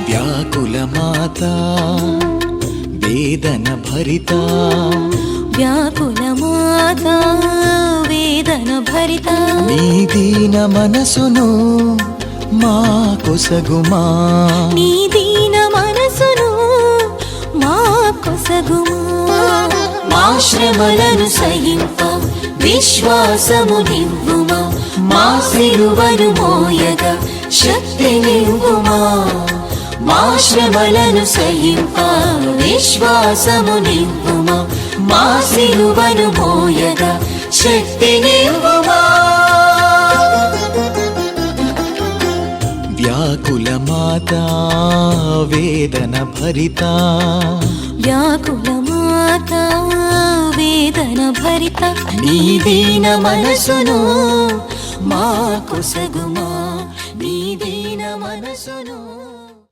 వ్యాకుల మాత వేదన భరిత, వ్యాకుల మాత వేదన భరిత, నీ దీన మనసును మా కొసగుమా, నీ దీన మనసును మా కొసగుమా. మా శ్రమలను సహింప విశ్వాసము నివ్వుమా, మా సిలువను మోయగా శక్తి నివ్వుమా. మా శ్రమలను సహింప విశ్వాసము నివ్వుమా, మా సిలువను మోయగా శక్తి నివ్వుమా. వ్యాకుల మాత వేదన భరిత, వ్యాకుల మాత వేదన భరిత, నీ దీన మనసును మా కొసగుమా, నీ దీన మనసును